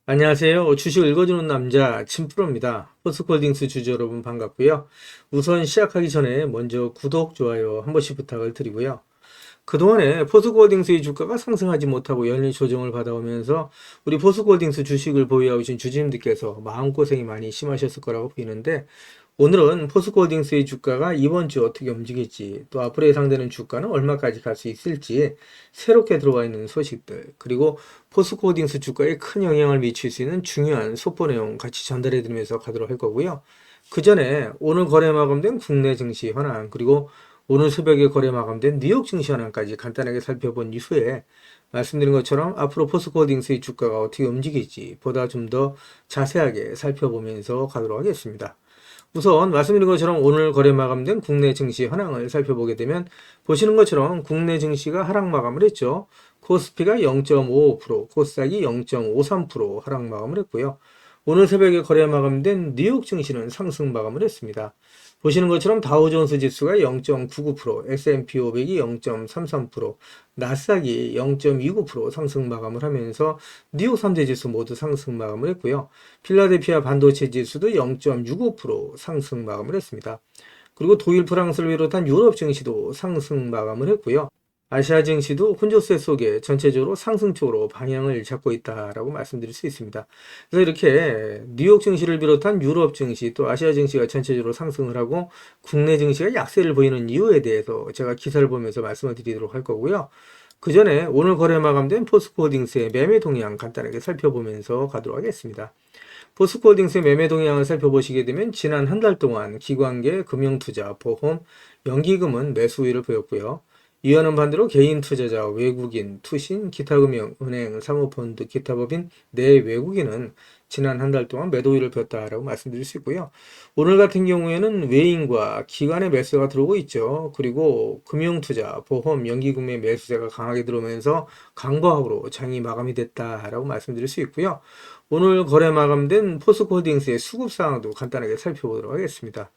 안녕하세요. 주식 읽어주는 남자 진프로입니다. 포스코홀딩스 주주 여러분 반갑고요. 우선 시작하기 전에 먼저 구독, 좋아요 한 번씩 부탁을 드리고요. 그동안에 포스코홀딩스의 주가가 상승하지 못하고 연일 조정을 받아오면서 우리 포스코홀딩스 주식을 보유하고 계신 주주님들께서 마음고생이 많이 심하셨을 거라고 보이는데, 오늘은 포스코홀딩스의 주가가 이번 주 어떻게 움직일지, 또 앞으로 예상되는 주가는 얼마까지 갈 수 있을지, 새롭게 들어와 있는 소식들, 그리고 포스코홀딩스 주가에 큰 영향을 미칠 수 있는 중요한 속보 내용 같이 전달해 드리면서 가도록 할 거고요. 그 전에 오늘 거래 마감된 국내 증시 현황, 그리고 오늘 새벽에 거래 마감된 뉴욕 증시 현황까지 간단하게 살펴본 이후에 말씀드린 것처럼 앞으로 포스코홀딩스의 주가가 어떻게 움직일지 보다 좀 더 자세하게 살펴보면서 가도록 하겠습니다. 우선 말씀드린 것처럼 오늘 거래 마감된 국내 증시 현황을 살펴보게 되면, 보시는 것처럼 국내 증시가 하락 마감을 했죠. 코스피가 0.55%, 코스닥이 0.53% 하락 마감을 했고요. 오늘 새벽에 거래 마감된 뉴욕 증시는 상승 마감을 했습니다. 보시는 것처럼 다우존스 지수가 0.99%, S&P 500이 0.33%, 나스닥이 0.29% 상승 마감을 하면서 뉴욕 3대 지수 모두 상승 마감을 했고요. 필라델피아 반도체 지수도 0.65% 상승 마감을 했습니다. 그리고 독일, 프랑스를 비롯한 유럽 증시도 상승 마감을 했고요. 아시아 증시도 혼조세 속에 전체적으로 상승 쪽으로 방향을 잡고 있다라고 말씀드릴 수 있습니다. 그래서 이렇게 뉴욕 증시를 비롯한 유럽 증시 또 아시아 증시가 전체적으로 상승을 하고 국내 증시가 약세를 보이는 이유에 대해서 제가 기사를 보면서 말씀을 드리도록 할 거고요. 그 전에 오늘 거래 마감된 포스코홀딩스의 매매 동향 간단하게 살펴보면서 가도록 하겠습니다. 포스코홀딩스의 매매 동향을 살펴보시게 되면 지난 한 달 동안 기관계, 금융투자, 보험, 연기금은 매수 우위를 보였고요. 이와는 반대로 개인 투자자, 외국인, 투신, 기타금융, 은행, 사모펀드, 기타 법인, 내 외국인은 지난 한 달 동안 매도 우위를 폈다라고 말씀드릴 수 있고요. 오늘 같은 경우에는 외인과 기관의 매수가 들어오고 있죠. 그리고 금융투자, 보험, 연기금의 매수세가 강하게 들어오면서 강보합으로 장이 마감이 됐다라고 말씀드릴 수 있고요. 오늘 거래 마감된 포스코홀딩스의 수급사항도 간단하게 살펴보도록 하겠습니다.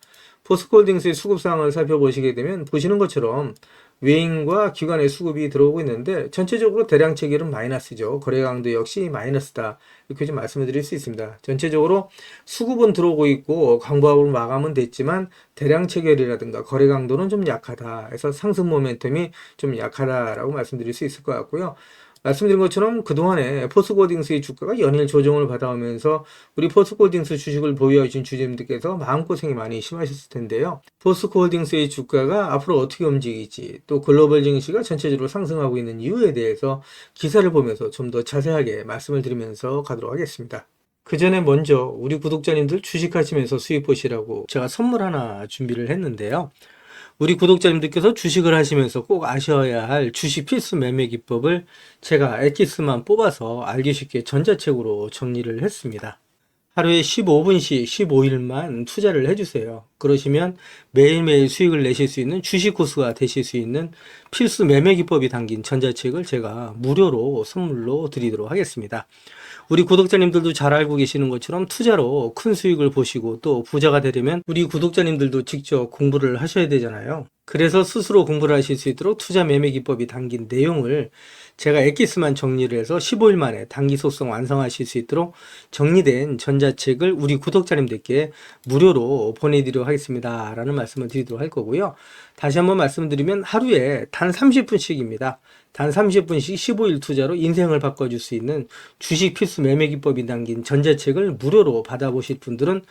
포스코홀딩스의 수급사항을 살펴보시게 되면 보시는 것처럼 외인과 기관의 수급이 들어오고 있는데, 전체적으로 대량 체결은 마이너스죠. 거래 강도 역시 마이너스다, 이렇게 좀 말씀을 드릴 수 있습니다. 전체적으로 수급은 들어오고 있고 강보합으로 마감은 됐지만 대량 체결이라든가 거래 강도는 좀 약하다, 그래서 상승 모멘텀이 좀 약하다라고 말씀드릴 수 있을 것 같고요. 말씀드린 것처럼 그동안에 포스코홀딩스의 주가가 연일 조정을 받아오면서 우리 포스코홀딩스 주식을 보유하신 주주님들께서 마음고생이 많이 심하셨을 텐데요. 포스코홀딩스의 주가가 앞으로 어떻게 움직일지, 또 글로벌 증시가 전체적으로 상승하고 있는 이유에 대해서 기사를 보면서 좀 더 자세하게 말씀을 드리면서 가도록 하겠습니다. 그 전에 먼저 우리 구독자님들 주식하시면서 수익 보시라고 제가 선물 하나 준비를 했는데요. 우리 구독자님들께서 주식을 하시면서 꼭 아셔야 할 주식 필수 매매 기법을 제가 엑기스만 뽑아서 알기 쉽게 전자책으로 정리를 했습니다. 하루에 15분씩 15일만 투자를 해주세요. 그러시면 매일매일 수익을 내실 수 있는 주식 고수가 되실 수 있는 필수 매매 기법이 담긴 전자책을 제가 무료로 선물로 드리도록 하겠습니다. 우리 구독자님들도 잘 알고 계시는 것처럼 투자로 큰 수익을 보시고 또 부자가 되려면 우리 구독자님들도 직접 공부를 하셔야 되잖아요. 그래서 스스로 공부를 하실 수 있도록 투자 매매 기법이 담긴 내용을 제가 엑기스만 정리를 해서 15일 만에 단기 속성 완성하실 수 있도록 정리된 전자책을 우리 구독자님들께 무료로 보내드리도록 하겠습니다 라는 말씀을 드리도록 할 거고요. 다시 한번 말씀드리면 하루에 단 30분씩입니다. 단 30분씩 15일 투자로 인생을 바꿔줄 수 있는 주식 필수 매매 기법이 담긴 전자책을 무료로 받아보실 분들은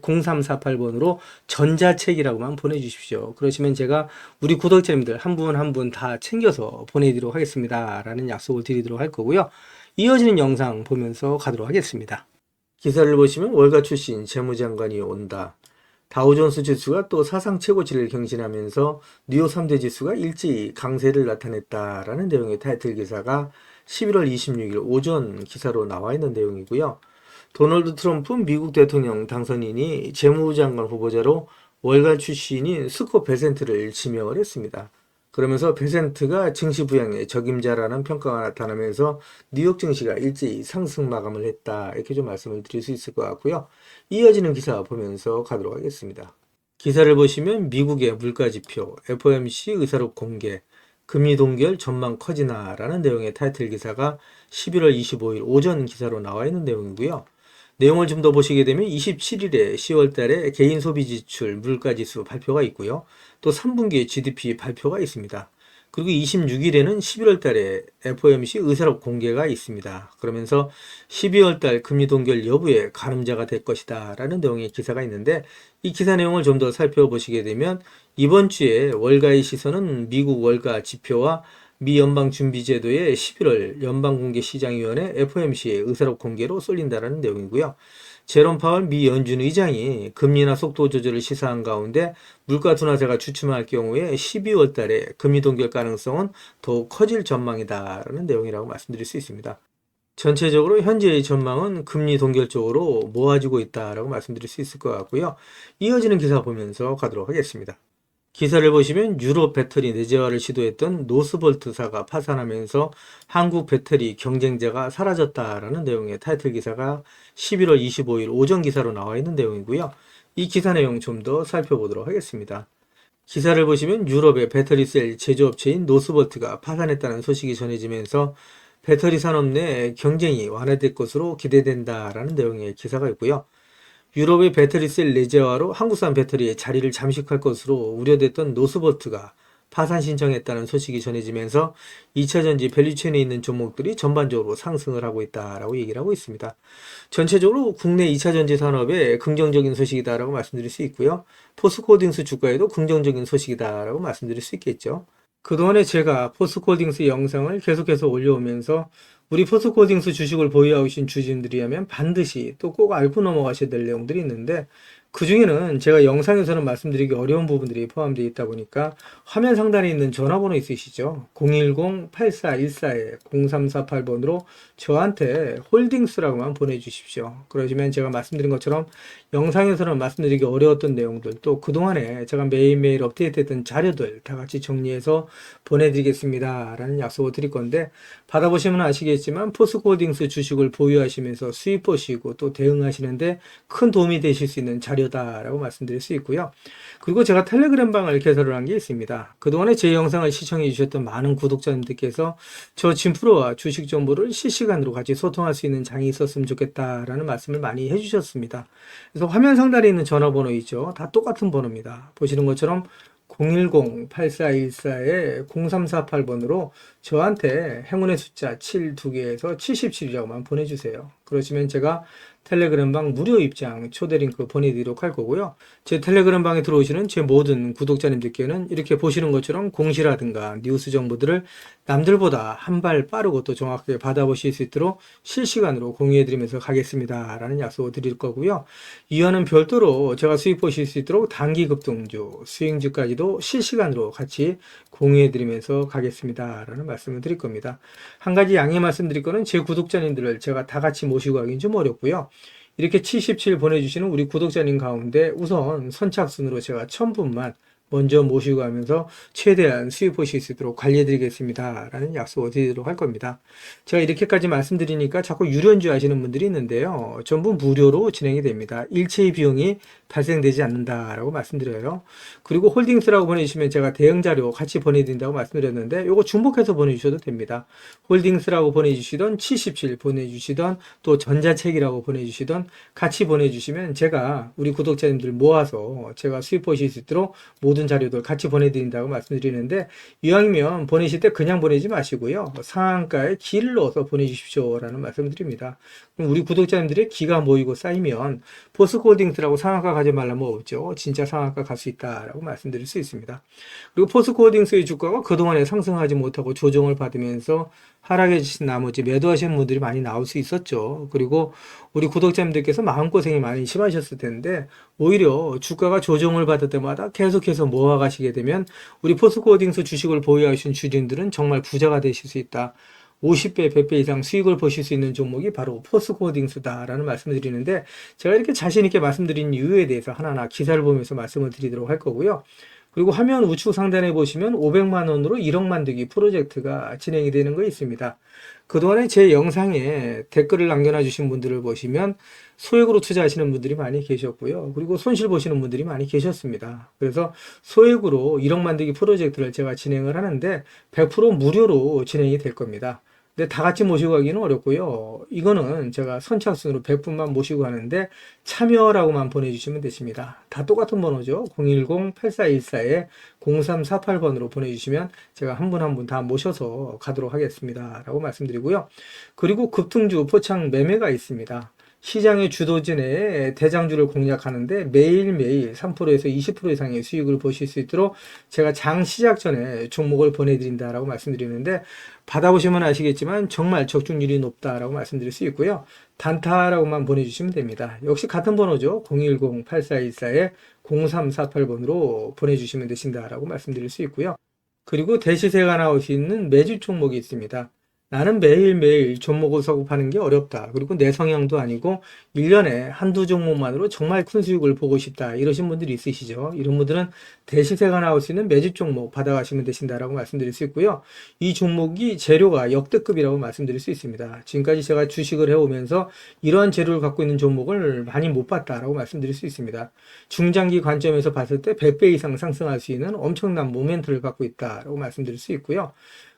010-8414-0348번으로 전자책이라고만 보내주십시오. 그러시면 제가 우리 구독자님들 한 분 한 분 다 챙겨서 보내드리도록 하겠습니다 라는 약속을 드리도록 할 거고요. 이어지는 영상 보면서 가도록 하겠습니다. 기사를 보시면 월가 출신 재무장관이 온다. 다우존스 지수가 또 사상 최고치를 경신하면서 뉴욕 3대 지수가 일제히 강세를 나타냈다라는 내용의 타이틀 기사가 11월 26일 오전 기사로 나와 있는 내용이고요. 도널드 트럼프 미국 대통령 당선인이 재무장관 후보자로 월가 출신인 스콧 베센트를 지명을 했습니다. 그러면서 베센트가 증시 부양의 적임자라는 평가가 나타나면서 뉴욕 증시가 일제히 상승 마감을 했다, 이렇게 좀 말씀을 드릴 수 있을 것 같고요. 이어지는 기사 보면서 가도록 하겠습니다. 기사를 보시면 미국의 물가지표, FOMC 의사록 공개, 금리 동결 전망 커지나라는 내용의 타이틀 기사가 11월 25일 오전 기사로 나와 있는 내용이고요. 내용을 좀 더 보시게 되면 27일에 10월 달에 개인 소비 지출 물가 지수 발표가 있고요. 또 3분기 GDP 발표가 있습니다. 그리고 26일에는 11월 달에 FOMC 의사록 공개가 있습니다. 그러면서 12월 달 금리 동결 여부에 가늠자가 될 것이다 라는 내용의 기사가 있는데, 이 기사 내용을 좀 더 살펴보시게 되면 이번 주에 월가의 시선은 미국 월가 지표와 미 연방준비제도의 11월 연방공개시장위원회 FOMC의 의사록 공개로 쏠린다라는 내용이고요. 제롬 파월 미 연준 의장이 금리나 속도 조절을 시사한 가운데 물가 둔화세가 주춤할 경우에 12월 달에 금리 동결 가능성은 더욱 커질 전망이다라는 내용이라고 말씀드릴 수 있습니다. 전체적으로 현재의 전망은 금리 동결 쪽으로 모아지고 있다라고 말씀드릴 수 있을 것 같고요. 이어지는 기사 보면서 가도록 하겠습니다. 기사를 보시면 유럽 배터리 내재화를 시도했던 노스볼트사가 파산하면서 한국 배터리 경쟁자가 사라졌다라는 내용의 타이틀 기사가 11월 25일 오전 기사로 나와 있는 내용이고요. 이 기사 내용 좀 더 살펴보도록 하겠습니다. 기사를 보시면 유럽의 배터리 셀 제조업체인 노스볼트가 파산했다는 소식이 전해지면서 배터리 산업 내 경쟁이 완화될 것으로 기대된다라는 내용의 기사가 있고요. 유럽의 배터리셀 내재화로 한국산 배터리의 자리를 잠식할 것으로 우려됐던 노스볼트가 파산 신청했다는 소식이 전해지면서 2차전지 밸류체인에 있는 종목들이 전반적으로 상승을 하고 있다라고 얘기를 하고 있습니다. 전체적으로 국내 2차전지 산업에 긍정적인 소식이다라고 말씀드릴 수 있고요. 포스코홀딩스 주가에도 긍정적인 소식이다라고 말씀드릴 수 있겠죠. 그동안에 제가 포스코홀딩스 영상을 계속해서 올려오면서 우리 포스코홀딩스 주식을 보유하고 계신 주주님들이라면 반드시 또 꼭 앓고 넘어가셔야 될 내용들이 있는데, 그 중에는 제가 영상에서는 말씀드리기 어려운 부분들이 포함되어 있다 보니까 화면 상단에 있는 전화번호 있으시죠? 010-8414-0348번으로 저한테 홀딩스라고만 보내주십시오. 그러시면 제가 말씀드린 것처럼 영상에서는 말씀드리기 어려웠던 내용들, 또 그동안에 제가 매일매일 업데이트했던 자료들 다 같이 정리해서 보내드리겠습니다 라는 약속을 드릴 건데, 받아보시면 아시겠지만 포스코홀딩스 주식을 보유하시면서 수익 보시고 또 대응하시는데 큰 도움이 되실 수 있는 자료다라고 말씀드릴 수 있고요. 그리고 제가 텔레그램 방을 개설을 한 게 있습니다. 그동안에 제 영상을 시청해 주셨던 많은 구독자님들께서 저 진프로와 주식 정보를 실시간으로 같이 소통할 수 있는 장이 있었으면 좋겠다라는 말씀을 많이 해주셨습니다. 그래서 화면 상단에 있는 전화번호 있죠. 다 똑같은 번호입니다. 보시는 것처럼 010-8414-0348번으로 저한테 행운의 숫자 7 2개에서 77이라고만 보내주세요. 그러시면 제가 텔레그램 방 무료 입장 초대 링크 보내드리도록 할 거고요. 제 텔레그램 방에 들어오시는 제 모든 구독자님들께는 이렇게 보시는 것처럼 공시라든가 뉴스 정보들을 남들보다 한 발 빠르고 또 정확하게 받아보실 수 있도록 실시간으로 공유해드리면서 가겠습니다 라는 약속을 드릴 거고요. 이와는 별도로 제가 수익 보실 수 있도록 단기 급등주, 수익주까지도 실시간으로 같이 공유해드리면서 가겠습니다 라는 말씀을 드릴 겁니다. 한 가지 양해 말씀드릴 거는 제 구독자님들을 제가 다 같이 모시고 하기는 좀 어렵고요. 이렇게 77 보내주시는 우리 구독자님 가운데 우선 선착순으로 제가 1000분만 먼저 모시고 가면서 최대한 수익 보실 수 있도록 관리해드리겠습니다 라는 약속을 드리도록 할 겁니다. 제가 이렇게까지 말씀드리니까 자꾸 유료인 줄 아시는 분들이 있는데요. 전부 무료로 진행이 됩니다. 일체의 비용이 발생되지 않는다라고 말씀드려요. 그리고 홀딩스라고 보내주시면 제가 대응 자료 같이 보내드린다고 말씀드렸는데 요거 중복해서 보내주셔도 됩니다. 홀딩스라고 보내주시던 77 보내주시던 또 전자책이라고 보내주시던 같이 보내주시면 제가 우리 구독자님들 모아서 제가 수익 보실 수 있도록 모든 자료들 같이 보내드린다고 말씀드리는데, 이왕이면 보내실 때 그냥 보내지 마시고요. 상한가에 기를 넣어서 보내주십시오 라는 말씀을 드립니다. 그럼 우리 구독자님들의 기가 모이고 쌓이면 포스코홀딩스라고 상한가 가지 말라면 없죠. 진짜 상한가 갈 수 있다라고 말씀드릴 수 있습니다. 그리고 포스코홀딩스의 주가가 그동안에 상승하지 못하고 조정을 받으면서 하락해 주신 나머지 매도하시는 분들이 많이 나올 수 있었죠. 그리고 우리 구독자님들께서 마음고생이 많이 심하셨을 텐데, 오히려 주가가 조정을 받을 때마다 계속해서 모아가시게 되면 우리 포스코홀딩스 주식을 보유하신 주주님들은 정말 부자가 되실 수 있다. 50배, 100배 이상 수익을 보실 수 있는 종목이 바로 포스코홀딩스다라는 말씀을 드리는데, 제가 이렇게 자신 있게 말씀드린 이유에 대해서 하나하나 기사를 보면서 말씀을 드리도록 할 거고요. 그리고 화면 우측 상단에 보시면 500만 원으로 1억 만들기 프로젝트가 진행이 되는 거 있습니다. 그동안에 제 영상에 댓글을 남겨놔 주신 분들을 보시면 소액으로 투자하시는 분들이 많이 계셨고요. 그리고 손실 보시는 분들이 많이 계셨습니다. 그래서 소액으로 1억 만들기 프로젝트를 제가 진행을 하는데 100% 무료로 진행이 될 겁니다. 근데 다 같이 모시고 가기는 어렵고요. 이거는 제가 선착순으로 100분만 모시고 가는데 참여라고만 보내주시면 되십니다. 다 똑같은 번호죠. 010-8414-0348번으로 보내주시면 제가 한 분 한 분 다 모셔서 가도록 하겠습니다. 라고 말씀드리고요. 그리고 급등주 포착 매매가 있습니다. 시장의 주도진의 대장주를 공략하는데 매일매일 3%에서 20% 이상의 수익을 보실 수 있도록 제가 장 시작 전에 종목을 보내드린다라고 말씀드리는데 받아보시면 아시겠지만 정말 적중률이 높다라고 말씀드릴 수 있고요. 단타라고만 보내주시면 됩니다. 역시 같은 번호죠. 010-8414-0348번으로 보내주시면 되신다라고 말씀드릴 수 있고요. 그리고 대시세가 나올 수 있는 매집 종목이 있습니다. 나는 매일매일 종목을 서급하는 게 어렵다. 그리고 내 성향도 아니고 1년에 한두 종목만으로 정말 큰 수익을 보고 싶다. 이러신 분들이 있으시죠. 이런 분들은 대시세가 나올 수 있는 매집 종목 받아가시면 되신다라고 말씀드릴 수 있고요. 이 종목이 재료가 역대급이라고 말씀드릴 수 있습니다. 지금까지 제가 주식을 해오면서 이러한 재료를 갖고 있는 종목을 많이 못 봤다라고 말씀드릴 수 있습니다. 중장기 관점에서 봤을 때 100배 이상 상승할 수 있는 엄청난 모멘트를 갖고 있다라고 말씀드릴 수 있고요.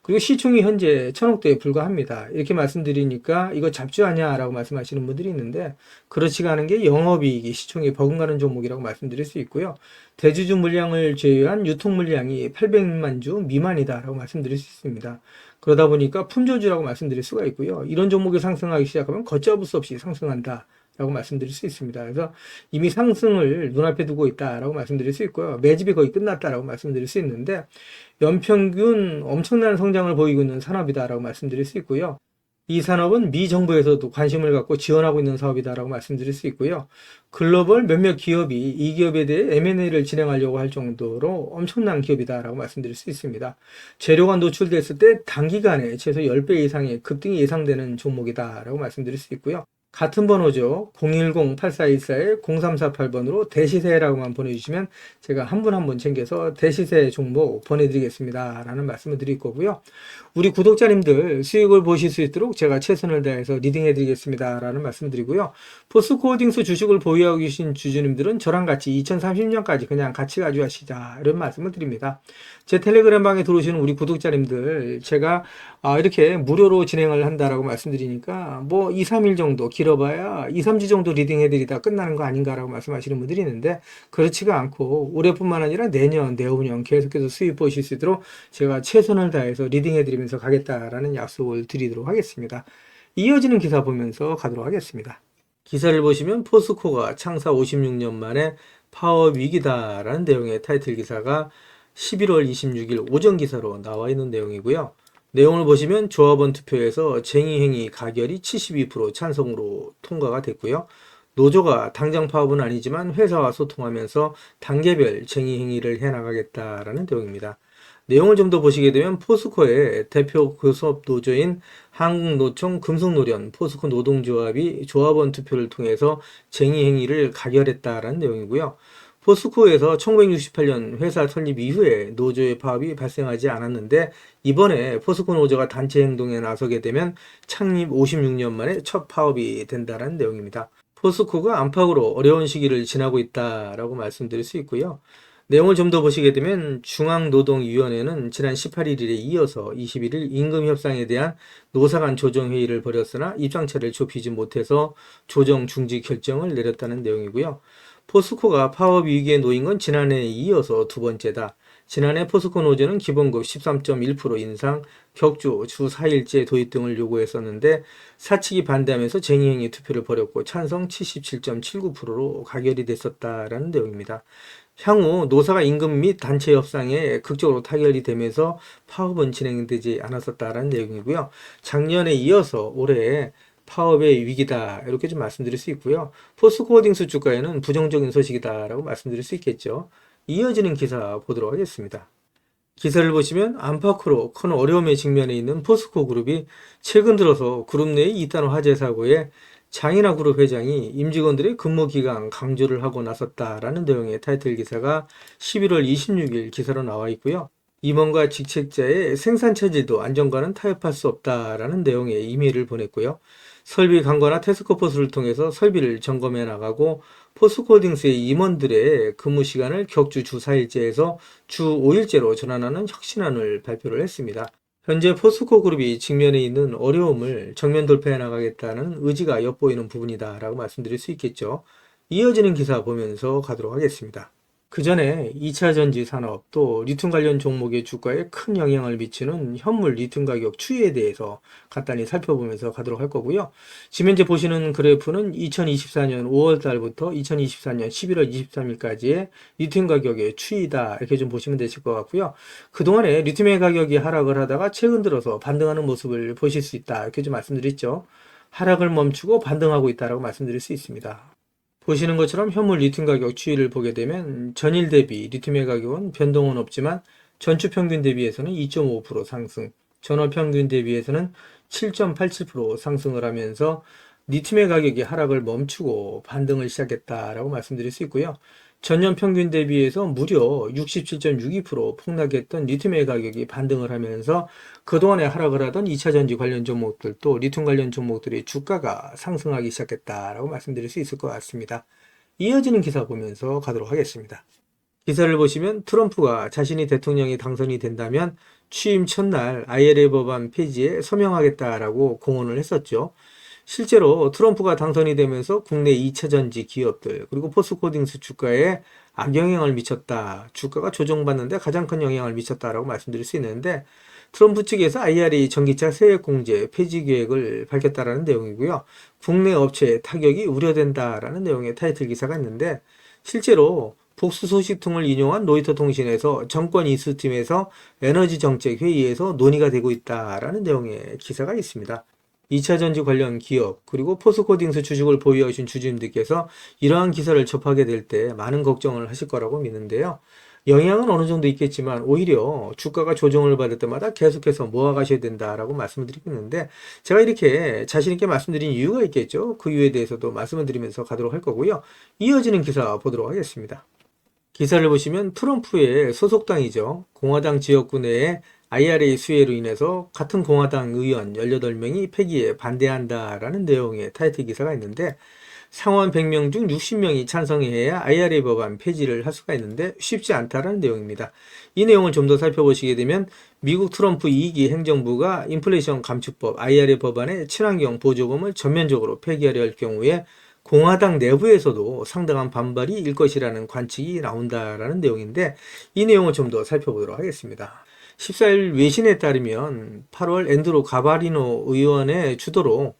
그리고 시총이 현재 1000억대에 불과합니다. 이렇게 말씀드리니까 이거 잡주하냐 라고 말씀하시는 분들이 있는데 그렇지가 않은 게 영업이익이 시총이 버금가는 종목이라고 말씀드릴 수 있고요. 대주주 물량을 제외한 유통 물량이 800만 주 미만이다 라고 말씀드릴 수 있습니다. 그러다 보니까 품조주라고 말씀드릴 수가 있고요. 이런 종목이 상승하기 시작하면 걷잡을 수 없이 상승한다 라고 말씀드릴 수 있습니다. 그래서 이미 상승을 눈앞에 두고 있다라고 말씀드릴 수 있고요. 매집이 거의 끝났다라고 말씀드릴 수 있는데 연평균 엄청난 성장을 보이고 있는 산업이다라고 말씀드릴 수 있고요. 이 산업은 미 정부에서도 관심을 갖고 지원하고 있는 사업이다라고 말씀드릴 수 있고요. 글로벌 몇몇 기업이 이 기업에 대해 M&A를 진행하려고 할 정도로 엄청난 기업이다라고 말씀드릴 수 있습니다. 재료가 노출됐을 때 단기간에 최소 10배 이상의 급등이 예상되는 종목이다라고 말씀드릴 수 있고요. 같은 번호죠. 010-8414-0348번으로 대시세라고만 보내주시면 제가 한 분 한 분 챙겨서 대시세 종목 보내드리겠습니다. 라는 말씀을 드릴 거고요. 우리 구독자님들 수익을 보실 수 있도록 제가 최선을 다해서 리딩해드리겠습니다. 라는 말씀을 드리고요. 포스코홀딩스 주식을 보유하고 계신 주주님들은 저랑 같이 2030년까지 그냥 같이 가져가시자. 이런 말씀을 드립니다. 제 텔레그램 방에 들어오시는 우리 구독자님들 제가 이렇게 무료로 진행을 한다라고 말씀드리니까 뭐 2, 3일 정도 길어봐야 2, 3주 정도 리딩 해드리다 끝나는 거 아닌가라고 말씀하시는 분들이 있는데 그렇지가 않고 올해뿐만 아니라 내년, 내후년 계속해서 수익 보실 수 있도록 제가 최선을 다해서 리딩 해드리면서 가겠다라는 약속을 드리도록 하겠습니다. 이어지는 기사 보면서 가도록 하겠습니다. 기사를 보시면 포스코가 창사 56년 만에 파업 위기다라는 내용의 타이틀 기사가 11월 26일 오전 기사로 나와 있는 내용이고요. 내용을 보시면 조합원 투표에서 쟁의행위 가결이 72% 찬성으로 통과가 됐고요. 노조가 당장 파업은 아니지만 회사와 소통하면서 단계별 쟁의행위를 해나가겠다라는 내용입니다. 내용을 좀 더 보시게 되면 포스코의 대표 교섭 노조인 한국노총 금속노련 포스코 노동조합이 조합원 투표를 통해서 쟁의행위를 가결했다라는 내용이고요. 포스코에서 1968년 회사 설립 이후에 노조의 파업이 발생하지 않았는데 이번에 포스코 노조가 단체 행동에 나서게 되면 창립 56년 만에 첫 파업이 된다는 내용입니다. 포스코가 안팎으로 어려운 시기를 지나고 있다라고 말씀드릴 수 있고요. 내용을 좀 더 보시게 되면 중앙노동위원회는 지난 18일에 이어서 21일 임금협상에 대한 노사 간 조정회의를 벌였으나 입장차를 좁히지 못해서 조정 중지 결정을 내렸다는 내용이고요. 포스코가 파업 위기에 놓인 건 지난해에 이어서 두 번째다. 지난해 포스코 노조는 기본급 13.1% 인상, 격주 주 4일제 도입 등을 요구했었는데 사측이 반대하면서 쟁의행위 투표를 벌였고 찬성 77.79%로 가결이 됐었다라는 내용입니다. 향후 노사가 임금 및 단체 협상에 극적으로 타결이 되면서 파업은 진행되지 않았었다라는 내용이고요. 작년에 이어서 올해 파업의 위기다 이렇게 좀 말씀드릴 수 있고요. 포스코홀딩스 주가에는 부정적인 소식이다라고 말씀드릴 수 있겠죠. 이어지는 기사 보도록 하겠습니다. 기사를 보시면 안팎으로 큰 어려움에 직면해 있는 포스코 그룹이 최근 들어서 그룹 내의 이단 화재 사고에 장인하 그룹 회장이 임직원들의 근무 기간 강조를 하고 나섰다라는 내용의 타이틀 기사가 11월 26일 기사로 나와 있고요. 임원과 직책자의 생산 체질도 안전과는 타협할 수 없다라는 내용의 이메일을 보냈고요. 설비 강화나 태스크포스를 통해서 설비를 점검해 나가고 포스코홀딩스의 임원들의 근무 시간을 격주 주 4일제에서 주 5일제로 전환하는 혁신안을 발표를 했습니다. 현재 포스코 그룹이 직면해 있는 어려움을 정면 돌파해 나가겠다는 의지가 엿보이는 부분이다라고 말씀드릴 수 있겠죠. 이어지는 기사 보면서 가도록 하겠습니다. 그 전에 2차 전지 산업 또 리튬 관련 종목의 주가에 큰 영향을 미치는 현물 리튬 가격 추이에 대해서 간단히 살펴보면서 가도록 할 거고요. 지금 현재 보시는 그래프는 2024년 5월 달부터 2024년 11월 23일까지의 리튬 가격의 추이다 이렇게 좀 보시면 되실 것 같고요. 그동안에 리튬의 가격이 하락을 하다가 최근 들어서 반등하는 모습을 보실 수 있다 이렇게 좀 말씀드렸죠. 하락을 멈추고 반등하고 있다라고 말씀드릴 수 있습니다. 보시는 것처럼 현물 리튬 가격 추이를 보게 되면 전일 대비 리튬의 가격은 변동은 없지만 전주 평균 대비해서는 2.5% 상승, 전월 평균 대비해서는 7.87% 상승을 하면서 리튬의 가격이 하락을 멈추고 반등을 시작했다라고 말씀드릴 수 있고요. 전년 평균 대비해서 무려 67.62% 폭락했던 리튬의 가격이 반등을 하면서 그동안에 하락을 하던 2차 전지 관련 종목들 또 리튬 관련 종목들의 주가가 상승하기 시작했다라고 말씀드릴 수 있을 것 같습니다. 이어지는 기사 보면서 가도록 하겠습니다. 기사를 보시면 트럼프가 자신이 대통령이 당선이 된다면 취임 첫날 IRA 법안 폐지에 서명하겠다라고 공언을 했었죠. 실제로 트럼프가 당선이 되면서 국내 2차 전지 기업들 그리고 포스코홀딩스 주가에 악영향을 미쳤다. 주가가 조정받는데 가장 큰 영향을 미쳤다라고 말씀드릴 수 있는데 트럼프 측에서 IRA 전기차 세액 공제 폐지 계획을 밝혔다라는 내용이고요. 국내 업체에 타격이 우려된다라는 내용의 타이틀 기사가 있는데 실제로 복수 소식통을 인용한 로이터 통신에서 정권 이수팀에서 에너지 정책 회의에서 논의가 되고 있다라는 내용의 기사가 있습니다. 2차 전지 관련 기업 그리고 포스코홀딩스 주식을 보유하신 주주님들께서 이러한 기사를 접하게 될 때 많은 걱정을 하실 거라고 믿는데요. 영향은 어느 정도 있겠지만 오히려 주가가 조정을 받을 때마다 계속해서 모아가셔야 된다라고 말씀을 드리고 있는데 제가 이렇게 자신 있게 말씀드린 이유가 있겠죠. 그 이유에 대해서도 말씀을 드리면서 가도록 할 거고요. 이어지는 기사 보도록 하겠습니다. 기사를 보시면 트럼프의 소속당이죠. 공화당 지역구 내에 IRA 수혜로 인해서 같은 공화당 의원 18명이 폐기에 반대한다라는 내용의 타이틀 기사가 있는데 상원 100명 중 60명이 찬성해야 IRA 법안 폐지를 할 수가 있는데 쉽지 않다라는 내용입니다. 이 내용을 좀 더 살펴보시게 되면 미국 트럼프 2기 행정부가 인플레이션 감축법 IRA 법안의 친환경 보조금을 전면적으로 폐기하려 할 경우에 공화당 내부에서도 상당한 반발이 일 것이라는 관측이 나온다라는 내용인데 이 내용을 좀 더 살펴보도록 하겠습니다. 14일 외신에 따르면 8월 앤드루 가바리노 의원의 주도로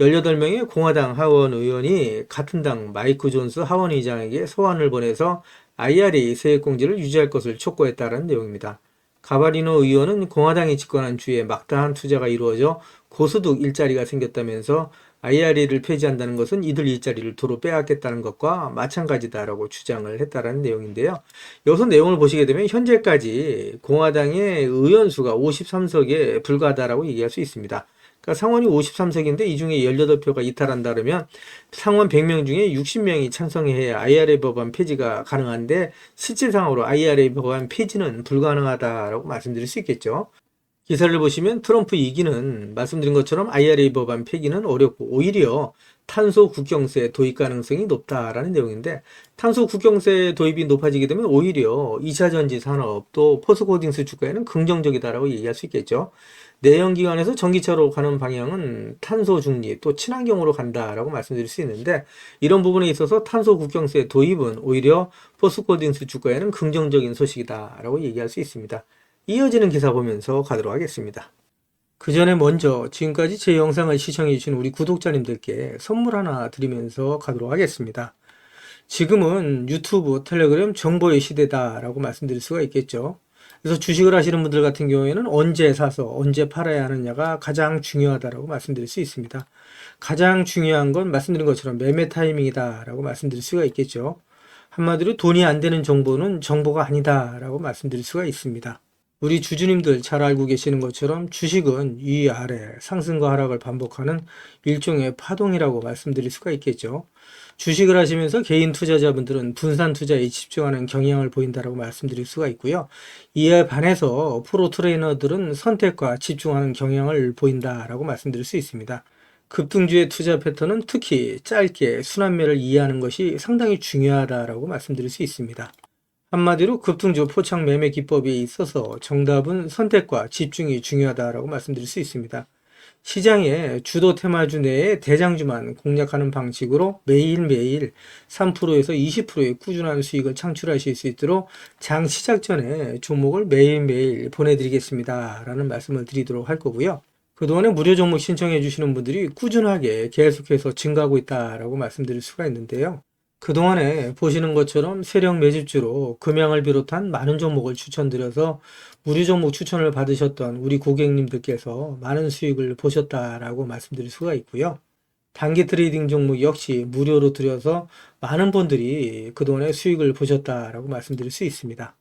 18명의 공화당 하원 의원이 같은 당 마이크 존스 하원 의장에게 소환을 보내서 IRA 세액공제를 유지할 것을 촉구했다는 내용입니다. 가바리노 의원은 공화당이 집권한 주에 막다한 투자가 이루어져 고소득 일자리가 생겼다면서 IRA를 폐지한다는 것은 이들 일자리를 도로 빼앗겠다는 것과 마찬가지다라고 주장을 했다는 내용인데요. 여기서 내용을 보시게 되면 현재까지 공화당의 의원 수가 53석에 불과하다라고 얘기할 수 있습니다. 그러니까 상원이 53석인데 이 중에 18표가 이탈한다 그러면 상원 100명 중에 60명이 찬성해야 IRA 법안 폐지가 가능한데 실질상으로 IRA 법안 폐지는 불가능하다라고 말씀드릴 수 있겠죠. 기사를 보시면 트럼프 2기는 말씀드린 것처럼 IRA 법안 폐기는 어렵고 오히려 탄소 국경세 도입 가능성이 높다라는 내용인데 탄소 국경세 도입이 높아지게 되면 오히려 2차 전지 산업 또 포스코홀딩스 주가에는 긍정적이다라고 얘기할 수 있겠죠. 내연기관에서 전기차로 가는 방향은 탄소 중립 또 친환경으로 간다라고 말씀드릴 수 있는데 이런 부분에 있어서 탄소 국경세 도입은 오히려 포스코홀딩스 주가에는 긍정적인 소식이다라고 얘기할 수 있습니다. 이어지는 기사 보면서 가도록 하겠습니다. 그 전에 먼저 지금까지 제 영상을 시청해 주신 우리 구독자님들께 선물 하나 드리면서 가도록 하겠습니다. 지금은 유튜브, 텔레그램 정보의 시대다라고 말씀드릴 수가 있겠죠. 그래서 주식을 하시는 분들 같은 경우에는 언제 사서 언제 팔아야 하느냐가 가장 중요하다라고 말씀드릴 수 있습니다. 가장 중요한 건 말씀드린 것처럼 매매 타이밍이다라고 말씀드릴 수가 있겠죠. 한마디로 돈이 안 되는 정보는 정보가 아니다라고 말씀드릴 수가 있습니다. 우리 주주님들 잘 알고 계시는 것처럼 주식은 위아래 상승과 하락을 반복하는 일종의 파동이라고 말씀드릴 수가 있겠죠. 주식을 하시면서 개인 투자자분들은 분산 투자에 집중하는 경향을 보인다라고 말씀드릴 수가 있고요. 이에 반해서 프로 트레이너들은 선택과 집중하는 경향을 보인다라고 말씀드릴 수 있습니다. 급등주의 투자 패턴은 특히 짧게 순환매를 이해하는 것이 상당히 중요하다라고 말씀드릴 수 있습니다. 한마디로 급등주 포착 매매 기법에 있어서 정답은 선택과 집중이 중요하다라고 말씀드릴 수 있습니다. 시장의 주도 테마주 내에 대장주만 공략하는 방식으로 매일매일 3%에서 20%의 꾸준한 수익을 창출하실 수 있도록 장 시작 전에 종목을 매일매일 보내드리겠습니다 라는 말씀을 드리도록 할 거고요. 그동안에 무료 종목 신청해 주시는 분들이 꾸준하게 계속해서 증가하고 있다라고 말씀드릴 수가 있는데요. 그동안에 보시는 것처럼 세력 매집주로 금양을 비롯한 많은 종목을 추천드려서 무료 종목 추천을 받으셨던 우리 고객님들께서 많은 수익을 보셨다라고 말씀드릴 수가 있고요. 단기 트레이딩 종목 역시 무료로 드려서 많은 분들이 그동안에 수익을 보셨다라고 말씀드릴 수 있습니다.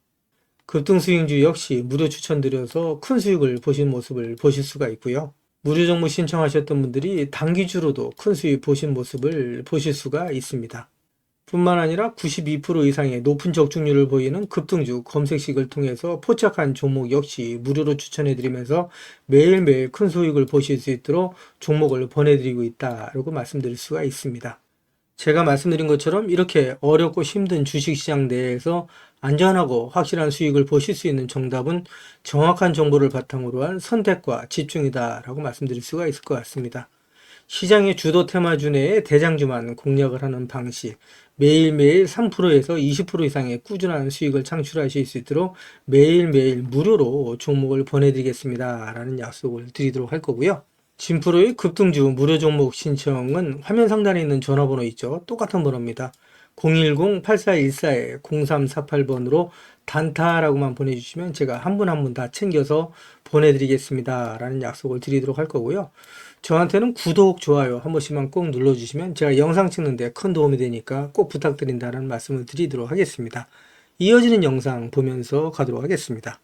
급등 수익주 역시 무료 추천드려서 큰 수익을 보신 모습을 보실 수가 있고요. 무료 종목 신청하셨던 분들이 단기주로도 큰 수익 보신 모습을 보실 수가 있습니다. 뿐만 아니라 92% 이상의 높은 적중률을 보이는 급등주 검색식을 통해서 포착한 종목 역시 무료로 추천해드리면서 매일매일 큰 수익을 보실 수 있도록 종목을 보내드리고 있다라고 말씀드릴 수가 있습니다. 제가 말씀드린 것처럼 이렇게 어렵고 힘든 주식시장 내에서 안전하고 확실한 수익을 보실 수 있는 정답은 정확한 정보를 바탕으로 한 선택과 집중이다라고 말씀드릴 수가 있을 것 같습니다. 시장의 주도 테마주 내에 대장주만 공략을 하는 방식, 매일매일 3%에서 20% 이상의 꾸준한 수익을 창출하실 수 있도록 매일매일 무료로 종목을 보내드리겠습니다 라는 약속을 드리도록 할 거고요. 진프로의 급등주 무료 종목 신청은 화면 상단에 있는 전화번호 있죠. 똑같은 번호입니다. 010-8414-0348번으로 단타라고만 보내주시면 제가 한 분 한 분 다 챙겨서 보내드리겠습니다 라는 약속을 드리도록 할 거고요. 저한테는 구독, 좋아요 한 번씩만 꼭 눌러주시면 제가 영상 찍는데 큰 도움이 되니까 꼭 부탁드린다는 말씀을 드리도록 하겠습니다. 이어지는 영상 보면서 가도록 하겠습니다.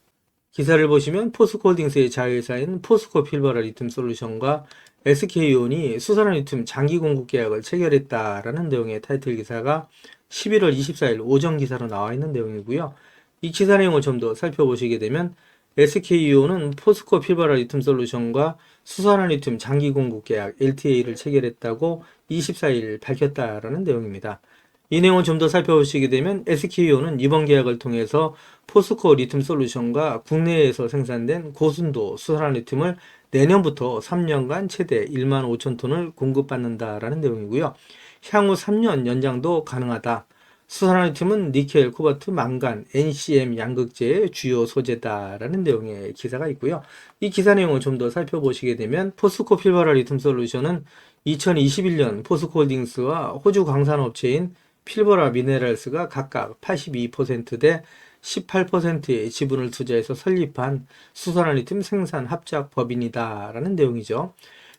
기사를 보시면 포스코홀딩스의 자회사인 포스코 필버라 리튬 솔루션과 SK온이 수산화 리튬 장기 공급 계약을 체결했다라는 내용의 타이틀 기사가 11월 24일 오전 기사로 나와 있는 내용이고요. 이 기사 내용을 좀 더 살펴보시게 되면 SK온은 포스코 필버라 리튬 솔루션과 수산화 리튬 장기 공급 계약 LTA를 체결했다고 24일 밝혔다라는 내용입니다. 이 내용을 좀 더 살펴보시게 되면 SK온은 이번 계약을 통해서 포스코 리튬 솔루션과 국내에서 생산된 고순도 수산화 리튬을 내년부터 3년간 최대 1만 5천 톤을 공급받는다라는 내용이고요. 향후 3년 연장도 가능하다. 수산화 리튬은 니켈, 코발트, 망간, NCM 양극재의 주요 소재다라는 내용의 기사가 있고요. 이 기사 내용을 좀 더 살펴보시게 되면 포스코 필버라 리튬 솔루션은 2021년 포스코홀딩스와 호주 광산업체인 필버라 미네랄스가 각각 82%대 18%의 지분을 투자해서 설립한 수산화 리튬 생산 합작 법인이다라는 내용이죠.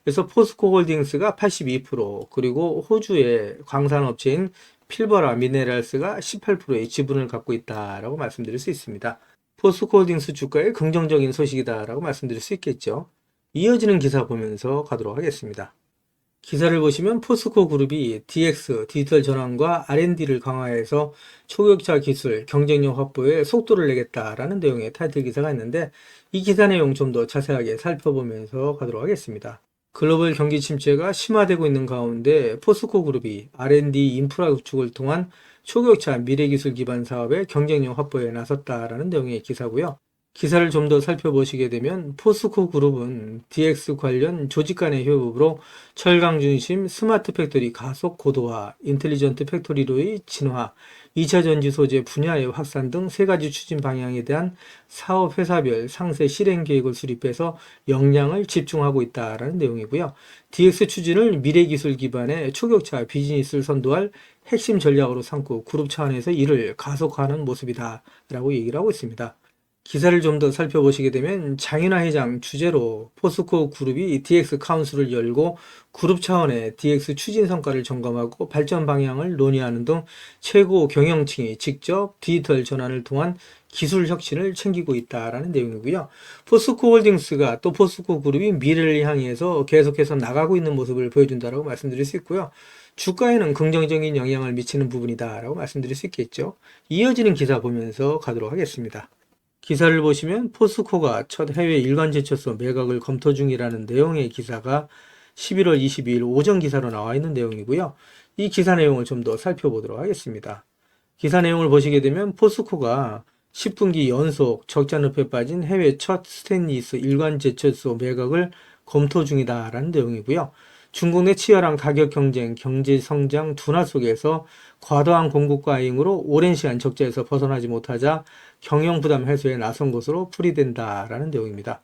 그래서 포스코홀딩스가 82% 그리고 호주의 광산업체인 필버라 미네랄스가 18%의 지분을 갖고 있다라고 말씀드릴 수 있습니다. 포스코홀딩스 주가의 긍정적인 소식이다라고 말씀드릴 수 있겠죠. 이어지는 기사 보면서 가도록 하겠습니다. 기사를 보시면 포스코 그룹이 DX, 디지털 전환과 R&D를 강화해서 초격차 기술, 경쟁력 확보에 속도를 내겠다라는 내용의 타이틀 기사가 있는데 이 기사 내용 좀 더 자세하게 살펴보면서 가도록 하겠습니다. 글로벌 경기 침체가 심화되고 있는 가운데 포스코 그룹이 R&D 인프라 구축을 통한 초격차 미래기술 기반 사업의 경쟁력 확보에 나섰다라는 내용의 기사고요. 기사를 좀 더 살펴보시게 되면 포스코 그룹은 DX 관련 조직 간의 협업으로 철강 중심 스마트 팩토리 가속 고도화, 인텔리전트 팩토리로의 진화, 2차 전지 소재 분야의 확산 등 세 가지 추진 방향에 대한 사업 회사별 상세 실행 계획을 수립해서 역량을 집중하고 있다라는 내용이고요. DX 추진을 미래 기술 기반의 초격차 비즈니스를 선도할 핵심 전략으로 삼고 그룹 차원에서 이를 가속화하는 모습이다라고 얘기를 하고 있습니다. 기사를 좀 더 살펴보시게 되면 장윤하 회장 주재로 포스코 그룹이 DX 카운슬을 열고 그룹 차원의 DX 추진 성과를 점검하고 발전 방향을 논의하는 등 최고 경영층이 직접 디지털 전환을 통한 기술 혁신을 챙기고 있다라는 내용이고요. 포스코 홀딩스가 또 포스코 그룹이 미래를 향해서 계속해서 나가고 있는 모습을 보여준다라고 말씀드릴 수 있고요. 주가에는 긍정적인 영향을 미치는 부분이다라고 말씀드릴 수 있겠죠. 이어지는 기사 보면서 가도록 하겠습니다. 기사를 보시면 포스코가 첫 해외 일간 제철소 매각을 검토 중이라는 내용의 기사가 11월 22일 오전 기사로 나와 있는 내용이고요. 이 기사 내용을 좀 더 살펴보도록 하겠습니다. 기사 내용을 보시게 되면 포스코가 10분기 연속 적자 늪에 빠진 해외 첫 스테인리스 일관 제철소 매각을 검토 중이다라는 내용이고요. 중국 내 치열한 가격 경쟁, 경제 성장 둔화 속에서 과도한 공급 과잉으로 오랜 시간 적자에서 벗어나지 못하자 경영 부담 해소에 나선 것으로 풀이된다라는 내용입니다.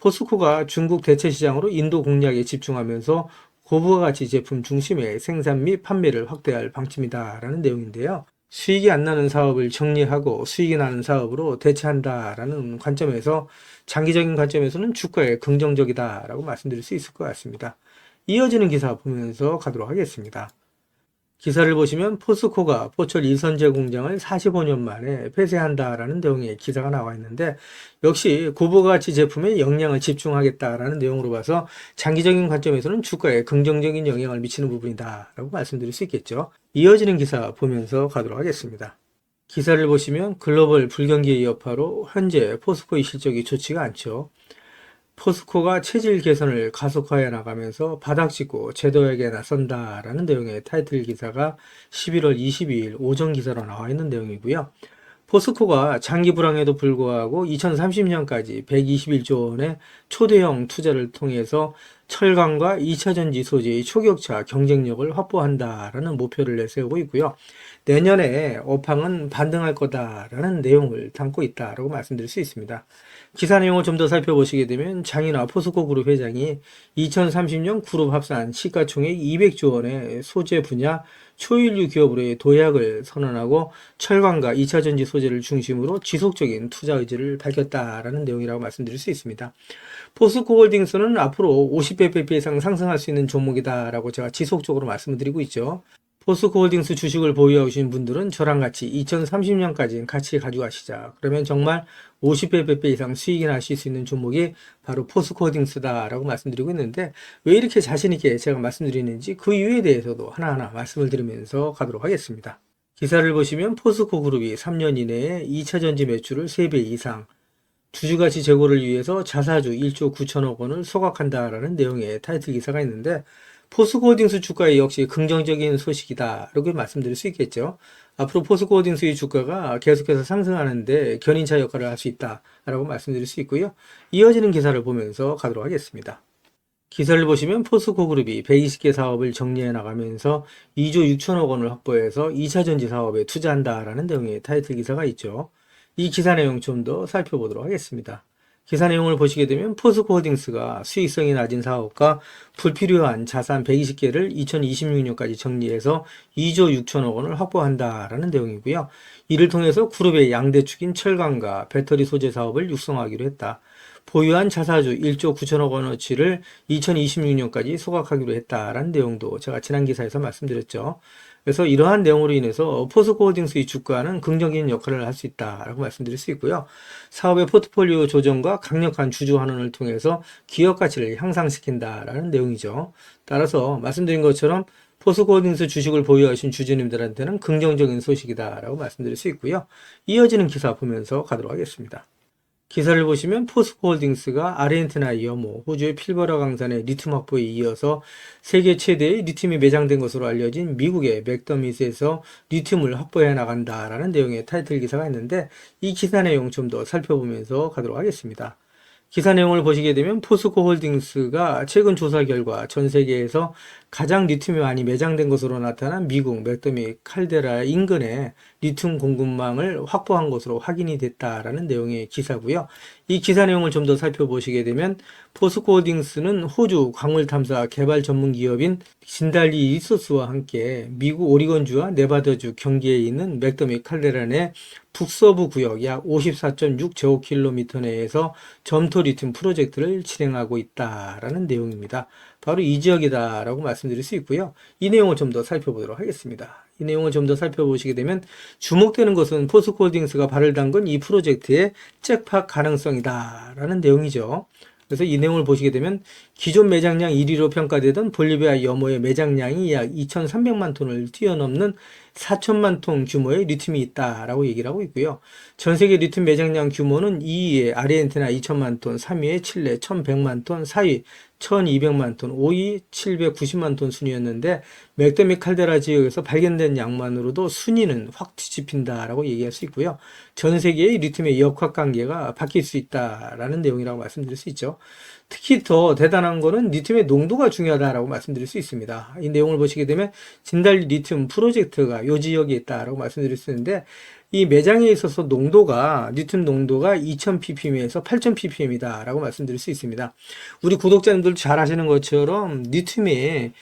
포스코가 중국 대체 시장으로 인도 공략에 집중하면서 고부가 가치 제품 중심의 생산 및 판매를 확대할 방침이다라는 내용인데요. 수익이 안 나는 사업을 정리하고 수익이 나는 사업으로 대체한다라는 관점에서 장기적인 관점에서는 주가에 긍정적이다라고 말씀드릴 수 있을 것 같습니다. 이어지는 기사 보면서 가도록 하겠습니다. 기사를 보시면 포스코가 포철 이선제 공장을 45년 만에 폐쇄한다라는 내용의 기사가 나와 있는데 역시 고부가치 제품에 역량을 집중하겠다라는 내용으로 봐서 장기적인 관점에서는 주가에 긍정적인 영향을 미치는 부분이다라고 말씀드릴 수 있겠죠. 이어지는 기사 보면서 가도록 하겠습니다. 기사를 보시면 글로벌 불경기의 여파로 현재 포스코의 실적이 좋지가 않죠. 포스코가 체질 개선을 가속화해 나가면서 바닥짓고 재도약에 나선다라는 내용의 타이틀 기사가 11월 22일 오전 기사로 나와 있는 내용이고요. 포스코가 장기 불황에도 불구하고 2030년까지 121조 원의 초대형 투자를 통해서 철강과 2차전지 소재의 초격차 경쟁력을 확보한다라는 목표를 내세우고 있고요. 내년에 업황은 반등할 거다라는 내용을 담고 있다라고 말씀드릴 수 있습니다. 기사 내용을 좀 더 살펴보시게 되면 장인화 포스코 그룹 회장이 2030년 그룹 합산 시가총액 200조 원의 소재 분야 초일류 기업으로의 도약을 선언하고 철강과 2차전지 소재를 중심으로 지속적인 투자 의지를 밝혔다라는 내용이라고 말씀드릴 수 있습니다. 포스코 홀딩스는 앞으로 50배 이상 상승할 수 있는 종목이다라고 제가 지속적으로 말씀을 드리고 있죠. 포스코 홀딩스 주식을 보유하신 분들은 저랑 같이 2030년까지 같이 가져가시자. 그러면 정말 50배 이상 수익이 나실 수 있는 종목이 바로 포스코 홀딩스다라고 말씀드리고 있는데 왜 이렇게 자신있게 제가 말씀드리는지 그 이유에 대해서도 하나하나 말씀을 드리면서 가도록 하겠습니다. 기사를 보시면 포스코 그룹이 3년 이내에 2차전지 매출을 3배 이상 주주가치 제고를 위해서 자사주 1조 9천억 원을 소각한다라는 내용의 타이틀 기사가 있는데 포스코홀딩스 주가에 역시 긍정적인 소식이다 이렇게 말씀드릴 수 있겠죠. 앞으로 포스코홀딩스의 주가가 계속해서 상승하는데 견인차 역할을 할 수 있다라고 말씀드릴 수 있고요. 이어지는 기사를 보면서 가도록 하겠습니다. 기사를 보시면 포스코 그룹이 120개 사업을 정리해 나가면서 2조 6천억 원을 확보해서 2차전지 사업에 투자한다라는 내용의 타이틀 기사가 있죠. 이 기사 내용 좀 더 살펴보도록 하겠습니다. 기사 내용을 보시게 되면 포스코 홀딩스가 수익성이 낮은 사업과 불필요한 자산 120개를 2026년까지 정리해서 2조 6천억 원을 확보한다라는 내용이고요. 이를 통해서 그룹의 양대축인 철강과 배터리 소재 사업을 육성하기로 했다. 보유한 자사주 1조 9천억 원어치를 2026년까지 소각하기로 했다라는 내용도 제가 지난 기사에서 말씀드렸죠. 그래서 이러한 내용으로 인해서 포스코 홀딩스의 주가는 긍정적인 역할을 할 수 있다라고 말씀드릴 수 있고요. 사업의 포트폴리오 조정과 강력한 주주 환원을 통해서 기업 가치를 향상시킨다라는 내용이죠. 따라서 말씀드린 것처럼 포스코 홀딩스 주식을 보유하신 주주님들한테는 긍정적인 소식이다라고 말씀드릴 수 있고요. 이어지는 기사 보면서 가도록 하겠습니다. 기사를 보시면 포스코 홀딩스가 아르헨티나 여모, 호주의 필버라 강산의 리튬 확보에 이어서 세계 최대의 리튬이 매장된 것으로 알려진 미국의 맥더밋에서 리튬을 확보해 나간다라는 내용의 타이틀 기사가 있는데 이 기사 내용 좀 더 살펴보면서 가도록 하겠습니다. 기사 내용을 보시게 되면 포스코 홀딩스가 최근 조사 결과 전 세계에서 가장 리튬이 많이 매장된 것으로 나타난 미국 맥더밋 칼데라 인근에 리튬 공급망을 확보한 것으로 확인이 됐다라는 내용의 기사고요. 이 기사 내용을 좀 더 살펴보시게 되면 포스코 홀딩스는 호주 광물 탐사 개발 전문 기업인 진달리 리소스와 함께 미국 오리건주와 네바다주 경계에 있는 맥더밋 칼데라 내 북서부 구역 약 54.6제곱킬로미터 내에서 점토 리튬 프로젝트를 진행하고 있다라는 내용입니다. 바로 이 지역이다라고 말씀드릴 수 있고요. 이 내용을 좀 더 살펴보도록 하겠습니다. 이 내용을 좀 더 살펴보시게 되면 주목되는 것은 포스코홀딩스가 발을 담근 이 프로젝트의 잭팟 가능성이다라는 내용이죠. 그래서 이 내용을 보시게 되면 기존 매장량 1위로 평가되던 볼리비아 염호의 매장량이 약 2,300만 톤을 뛰어넘는 4천만 톤 규모의 리튬이 있다라고 얘기를 하고 있고요. 전 세계 리튬 매장량 규모는 2위에 아르헨티나 2천만 톤, 3위에 칠레 1,100만 톤, 4위 1,200만 톤, 5위 790만 톤 순이었는데 맥더미 칼데라 지역에서 발견된 양만으로도 순위는 확 뒤집힌다라고 얘기할 수 있고요. 전 세계의 리튬의 역학관계가 바뀔 수 있다라는 내용이라고 말씀드릴 수 있죠. 특히 더 대단한 거는 리튬의 농도가 중요하다라고 말씀드릴 수 있습니다. 이 내용을 보시게 되면 진달리 리튬 프로젝트가 요 지역에 있다라고 말씀드릴 수 있는데 이 매장에 있어서 농도가 리튬 농도가 2000ppm에서 8000ppm이다 라고 말씀드릴 수 있습니다. 우리 구독자님들 잘 아시는 것처럼 리튬의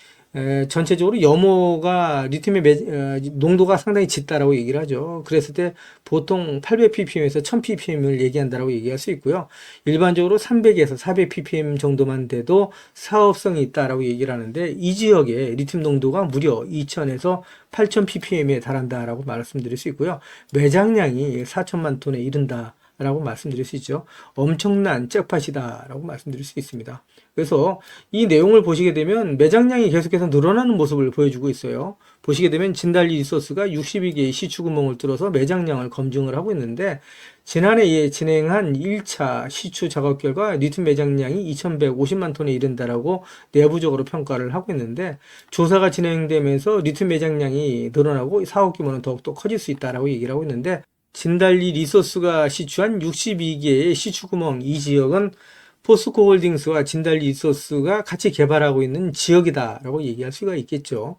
전체적으로 염호가 리튬의 농도가 상당히 짙다라고 얘기를 하죠. 그랬을 때 보통 800ppm에서 1000ppm을 얘기한다라고 얘기할 수 있고요. 일반적으로 300에서 400ppm 정도만 돼도 사업성이 있다라고 얘기를 하는데 이 지역에 리튬 농도가 무려 2000에서 8000ppm에 달한다라고 말씀드릴 수 있고요. 매장량이 4천만 톤에 이른다. 라고 말씀드릴 수 있죠. 엄청난 잭팟이다 라고 말씀드릴 수 있습니다. 그래서 이 내용을 보시게 되면 매장량이 계속해서 늘어나는 모습을 보여주고 있어요. 보시게 되면 진달리 리소스가 62개의 시추구멍을 뚫어서 매장량을 검증을 하고 있는데 지난해에 진행한 1차 시추 작업 결과 리튬 매장량이 2150만 톤에 이른다라고 내부적으로 평가를 하고 있는데 조사가 진행되면서 리튬 매장량이 늘어나고 사업 규모는 더욱더 커질 수 있다라고 얘기를 하고 있는데 진달리 리소스가 시추한 62개의 시추구멍 이 지역은 포스코홀딩스와 진달리 리소스가 같이 개발하고 있는 지역이다라고 얘기할 수가 있겠죠.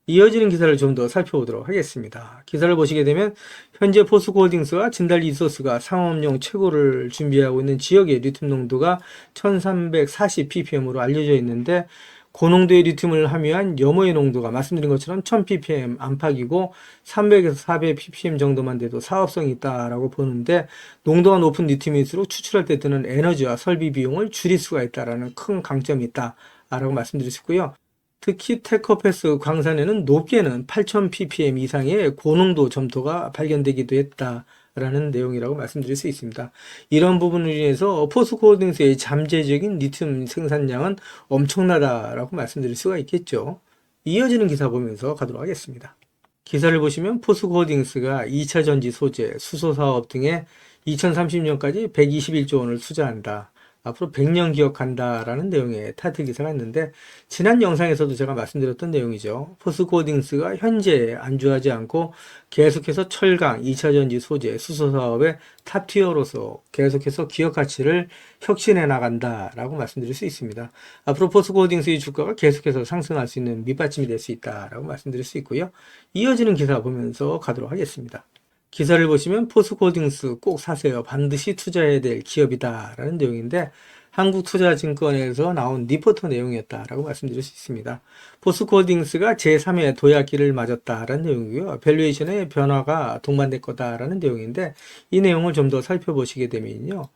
이어지는 기사를 좀 더 살펴보도록 하겠습니다. 기사를 보시게 되면 현재 포스코홀딩스와 진달리 리소스가 상업용 최고를 준비하고 있는 지역의 리튬 농도가 1340ppm으로 알려져 있는데 고농도의 리튬을 함유한 염호의 농도가 말씀드린 것처럼 1000ppm 안팎이고 300에서 400ppm 정도만 돼도 사업성이 있다라고 보는데 농도가 높은 리튬일수록 추출할 때 드는 에너지와 설비 비용을 줄일 수가 있다라는 큰 강점이 있다라고 말씀드릴 수 있고요. 특히 테커패스 광산에는 높게는 8000ppm 이상의 고농도 점토가 발견되기도 했다. 라는 내용이라고 말씀드릴 수 있습니다. 이런 부분을 인해서 포스코홀딩스의 잠재적인 리튬 생산량은 엄청나다라고 말씀드릴 수가 있겠죠. 이어지는 기사 보면서 가도록 하겠습니다. 기사를 보시면 포스코홀딩스가 2차 전지 소재, 수소 사업 등에 2030년까지 121조 원을 투자한다. 앞으로 100년 기억한다라는 내용의 타이틀 기사가 있는데 지난 영상에서도 제가 말씀드렸던 내용이죠. 포스코홀딩스가 현재 안주하지 않고 계속해서 철강, 2차전지 소재, 수소 사업의 탑티어로서 계속해서 기업 가치를 혁신해 나간다라고 말씀드릴 수 있습니다. 앞으로 포스코홀딩스의 주가가 계속해서 상승할 수 있는 밑받침이 될 수 있다라고 말씀드릴 수 있고요. 이어지는 기사 보면서 가도록 하겠습니다. 기사를 보시면 포스코홀딩스 꼭 사세요. 반드시 투자해야 될 기업이다 라는 내용인데 한국투자증권에서 나온 리포터 내용이었다라고 말씀드릴 수 있습니다. 포스코홀딩스가 제3의 도약기를 맞았다라는 내용이고요. 밸류에이션의 변화가 동반될 거다라는 내용인데 이 내용을 좀 더 살펴보시게 되면요.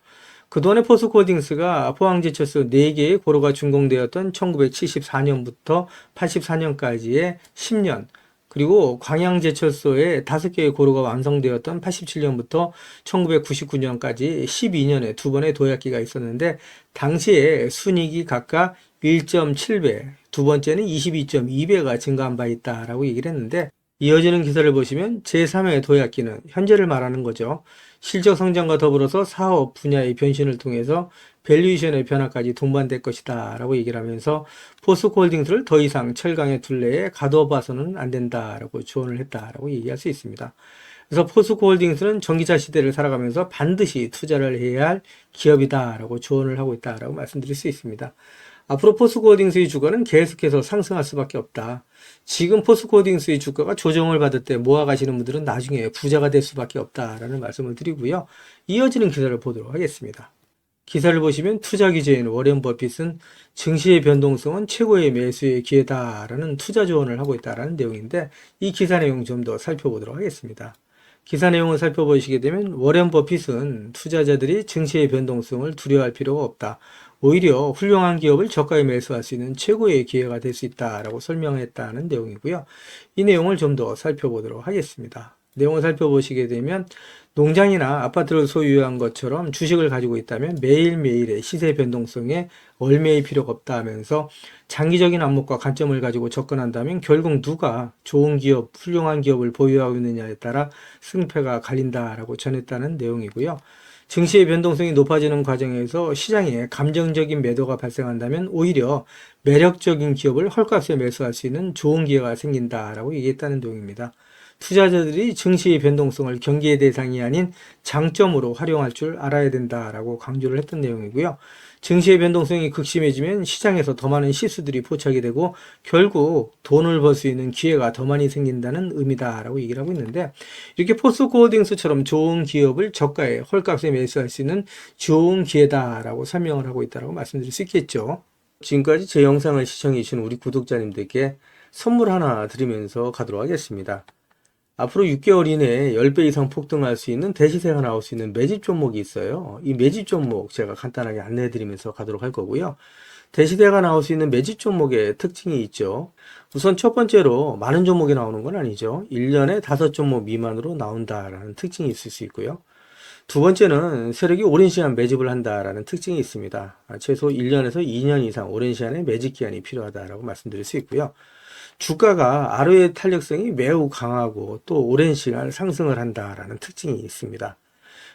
그동안에 포스코홀딩스가 포항제철소 4개의 고로가 준공되었던 1974년부터 84년까지의 10년 그리고 광양제철소에 5개의 고로가 완성되었던 87년부터 1999년까지 12년에 2번의 도약기가 있었는데 당시에 순이익이 각각 1.7배, 두 번째는 22.2배가 증가한 바 있다라고 얘기를 했는데 이어지는 기사를 보시면 제3의 도약기는 현재를 말하는 거죠. 실적 성장과 더불어서 사업 분야의 변신을 통해서 밸류에이션의 변화까지 동반될 것이다 라고 얘기를 하면서 포스코홀딩스를 더 이상 철강의 둘레에 가둬봐서는 안 된다라고 조언을 했다라고 얘기할 수 있습니다. 그래서 포스코홀딩스는 전기차 시대를 살아가면서 반드시 투자를 해야 할 기업이다라고 조언을 하고 있다라고 말씀드릴 수 있습니다. 앞으로 포스코홀딩스의 주가는 계속해서 상승할 수밖에 없다. 지금 포스코홀딩스의 주가가 조정을 받을 때 모아가시는 분들은 나중에 부자가 될 수밖에 없다라는 말씀을 드리고요. 이어지는 기사를 보도록 하겠습니다. 기사를 보시면 투자 기재인 워렌 버핏은 증시의 변동성은 최고의 매수의 기회다라는 투자 조언을 하고 있다라는 내용인데 이 기사 내용 좀 더 살펴보도록 하겠습니다. 기사 내용을 살펴보시게 되면 워렌 버핏은 투자자들이 증시의 변동성을 두려워할 필요가 없다. 오히려 훌륭한 기업을 저가에 매수할 수 있는 최고의 기회가 될 수 있다라고 설명했다는 내용이고요. 이 내용을 좀 더 살펴보도록 하겠습니다. 내용을 살펴보시게 되면 농장이나 아파트를 소유한 것처럼 주식을 가지고 있다면 매일매일의 시세 변동성에 얽매일 필요가 없다 하면서 장기적인 안목과 관점을 가지고 접근한다면 결국 누가 좋은 기업, 훌륭한 기업을 보유하고 있느냐에 따라 승패가 갈린다라고 전했다는 내용이고요. 증시의 변동성이 높아지는 과정에서 시장에 감정적인 매도가 발생한다면 오히려 매력적인 기업을 헐값에 매수할 수 있는 좋은 기회가 생긴다라고 얘기했다는 내용입니다. 투자자들이 증시의 변동성을 경계의 대상이 아닌 장점으로 활용할 줄 알아야 된다라고 강조를 했던 내용이고요. 증시의 변동성이 극심해지면 시장에서 더 많은 실수들이 포착이 되고 결국 돈을 벌 수 있는 기회가 더 많이 생긴다는 의미다라고 얘기를 하고 있는데, 이렇게 포스코홀딩스처럼 좋은 기업을 저가에 헐값에 매수할 수 있는 좋은 기회다라고 설명을 하고 있다고 말씀드릴 수 있겠죠. 지금까지 제 영상을 시청해 주신 우리 구독자님들께 선물 하나 드리면서 가도록 하겠습니다. 앞으로 6개월 이내에 10배 이상 폭등할 수 있는 대시세가 나올 수 있는 매집 종목이 있어요. 이 매집 종목 제가 간단하게 안내해 드리면서 가도록 할 거고요. 대시세가 나올 수 있는 매집 종목의 특징이 있죠. 우선 첫 번째로 많은 종목이 나오는 건 아니죠. 1년에 5종목 미만으로 나온다라는 특징이 있을 수 있고요. 두 번째는 세력이 오랜 시간 매집을 한다라는 특징이 있습니다. 최소 1년에서 2년 이상 오랜 시간의 매집 기간이 필요하다라고 말씀드릴 수 있고요. 주가가 ROE 탄력성이 매우 강하고 또 오랜 시간 상승을 한다라는 특징이 있습니다.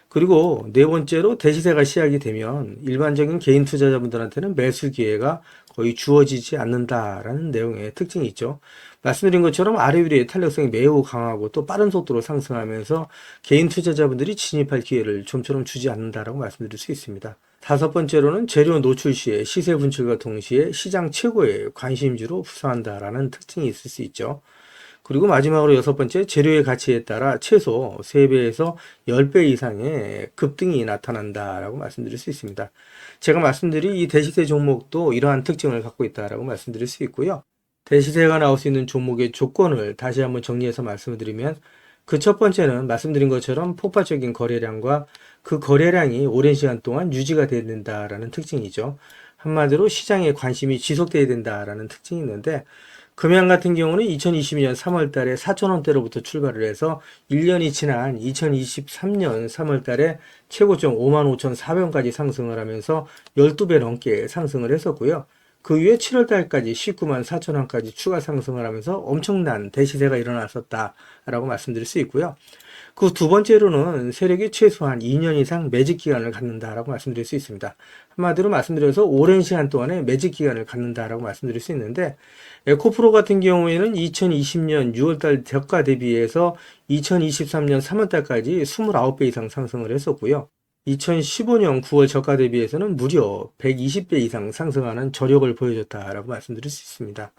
그리고 네 번째로 대시세가 시작이 되면 일반적인 개인 투자자분들한테는 매수 기회가 거의 주어지지 않는다라는 내용의 특징이 있죠. 말씀드린 것처럼 ROE의 탄력성이 매우 강하고 또 빠른 속도로 상승하면서 개인 투자자분들이 진입할 기회를 좀처럼 주지 않는다라고 말씀드릴 수 있습니다. 다섯 번째로는 재료 노출 시에 시세 분출과 동시에 시장 최고의 관심주로 부상한다라는 특징이 있을 수 있죠. 그리고 마지막으로 여섯 번째, 재료의 가치에 따라 최소 3배에서 10배 이상의 급등이 나타난다라고 말씀드릴 수 있습니다. 제가 말씀드린 이 대시세 종목도 이러한 특징을 갖고 있다라고 말씀드릴 수 있고요. 대시세가 나올 수 있는 종목의 조건을 다시 한번 정리해서 말씀을 드리면, 그 첫 번째는 말씀드린 것처럼 폭발적인 거래량과 그 거래량이 오랜 시간 동안 유지가 돼야 된다라는 특징이죠. 한마디로 시장에 관심이 지속돼야 된다라는 특징이 있는데, 금양 같은 경우는 2022년 3월 달에 4,000원대로부터 출발을 해서 1년이 지난 2023년 3월 달에 최고점 55,400원까지 상승을 하면서 12배 넘게 상승을 했었고요. 그 후에 7월 달까지 194,000원까지 추가 상승을 하면서 엄청난 대시세가 일어났었다라고 말씀드릴 수 있고요. 그 두 번째로는 세력이 최소한 2년 이상 매집 기간을 갖는다라고 말씀드릴 수 있습니다. 한마디로 말씀드려서 오랜 시간 동안에 매집 기간을 갖는다라고 말씀드릴 수 있는데, 에코프로 같은 경우에는 2020년 6월달 저가 대비해서 2023년 3월달까지 29배 이상 상승을 했었고요. 2015년 9월 저가 대비해서는 무려 120배 이상 상승하는 저력을 보여줬다라고 말씀드릴 수 있습니다.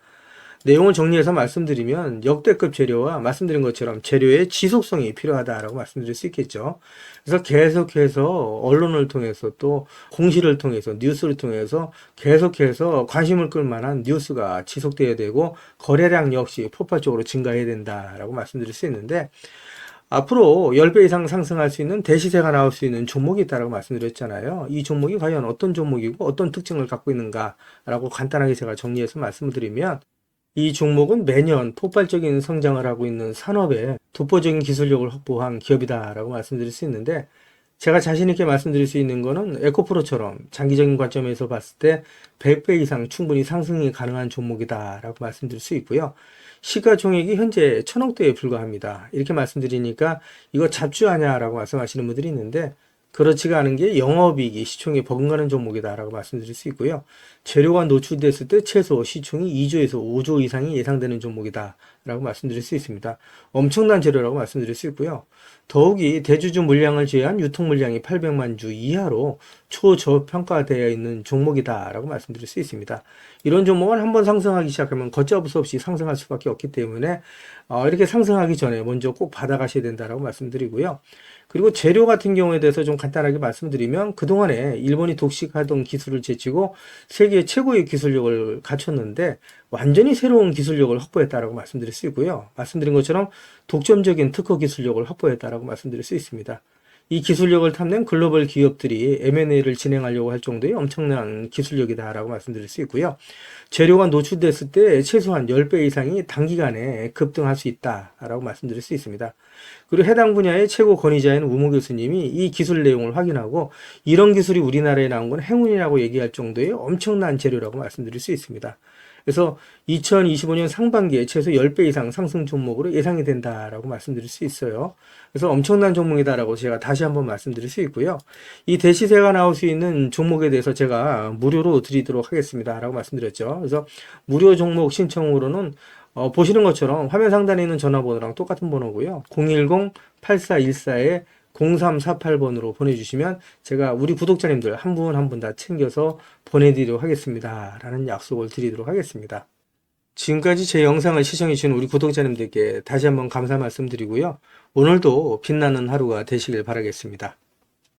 내용을 정리해서 말씀드리면 역대급 재료와 말씀드린 것처럼 재료의 지속성이 필요하다라고 말씀드릴 수 있겠죠. 그래서 계속해서 언론을 통해서 또 공시를 통해서 뉴스를 통해서 계속해서 관심을 끌 만한 뉴스가 지속돼야 되고 거래량 역시 폭발적으로 증가해야 된다라고 말씀드릴 수 있는데, 앞으로 10배 이상 상승할 수 있는 대시세가 나올 수 있는 종목이 있다고 말씀드렸잖아요. 이 종목이 과연 어떤 종목이고 어떤 특징을 갖고 있는가라고 간단하게 제가 정리해서 말씀을 드리면, 이 종목은 매년 폭발적인 성장을 하고 있는 산업에 독보적인 기술력을 확보한 기업이다라고 말씀드릴 수 있는데, 제가 자신 있게 말씀드릴 수 있는 거는 에코프로처럼 장기적인 관점에서 봤을 때 100배 이상 충분히 상승이 가능한 종목이다라고 말씀드릴 수 있고요. 시가총액이 현재 1,000억대에 불과합니다. 이렇게 말씀드리니까 이거 잡주하냐라고 말씀하시는 분들이 있는데, 그렇지가 않은 게 영업이익이 시총에 버금가는 종목이다라고 말씀드릴 수 있고요. 재료가 노출됐을 때 최소 시총이 2조에서 5조 이상이 예상되는 종목이다라고 말씀드릴 수 있습니다. 엄청난 재료라고 말씀드릴 수 있고요. 더욱이 대주주 물량을 제외한 유통 물량이 800만 주 이하로 초저평가되어 있는 종목이다라고 말씀드릴 수 있습니다. 이런 종목은 한번 상승하기 시작하면 걷잡을 수 없이 상승할 수밖에 없기 때문에 이렇게 상승하기 전에 먼저 꼭 받아가셔야 된다라고 말씀드리고요. 그리고 재료 같은 경우에 대해서 좀 간단하게 말씀드리면, 그동안에 일본이 독식하던 기술을 제치고 세계 최고의 기술력을 갖췄는데 완전히 새로운 기술력을 확보했다라고 말씀드릴 수 있고요. 말씀드린 것처럼 독점적인 특허 기술력을 확보했다라고 말씀드릴 수 있습니다. 이 기술력을 탐낸 글로벌 기업들이 M&A를 진행하려고 할 정도의 엄청난 기술력이다라고 말씀드릴 수 있고요. 재료가 노출됐을 때 최소한 10배 이상이 단기간에 급등할 수 있다라고 말씀드릴 수 있습니다. 그리고 해당 분야의 최고 권위자인 우모 교수님이 이 기술 내용을 확인하고 이런 기술이 우리나라에 나온 건 행운이라고 얘기할 정도의 엄청난 재료라고 말씀드릴 수 있습니다. 그래서 2025년 상반기에 최소 10배 이상 상승 종목으로 예상이 된다라고 말씀드릴 수 있어요. 그래서 엄청난 종목이다라고 제가 다시 한번 말씀드릴 수 있고요. 이 대시세가 나올 수 있는 종목에 대해서 제가 무료로 드리도록 하겠습니다라고 말씀드렸죠. 그래서 무료 종목 신청으로는 보시는 것처럼 화면 상단에 있는 전화번호랑 똑같은 번호고요. 010-8414-0348번으로 보내주시면 제가 우리 구독자님들 한 분 한 분 다 챙겨서 보내드리도록 하겠습니다. 라는 약속을 드리도록 하겠습니다. 지금까지 제 영상을 시청해주신 우리 구독자님들께 다시 한번 감사 말씀드리고요. 오늘도 빛나는 하루가 되시길 바라겠습니다.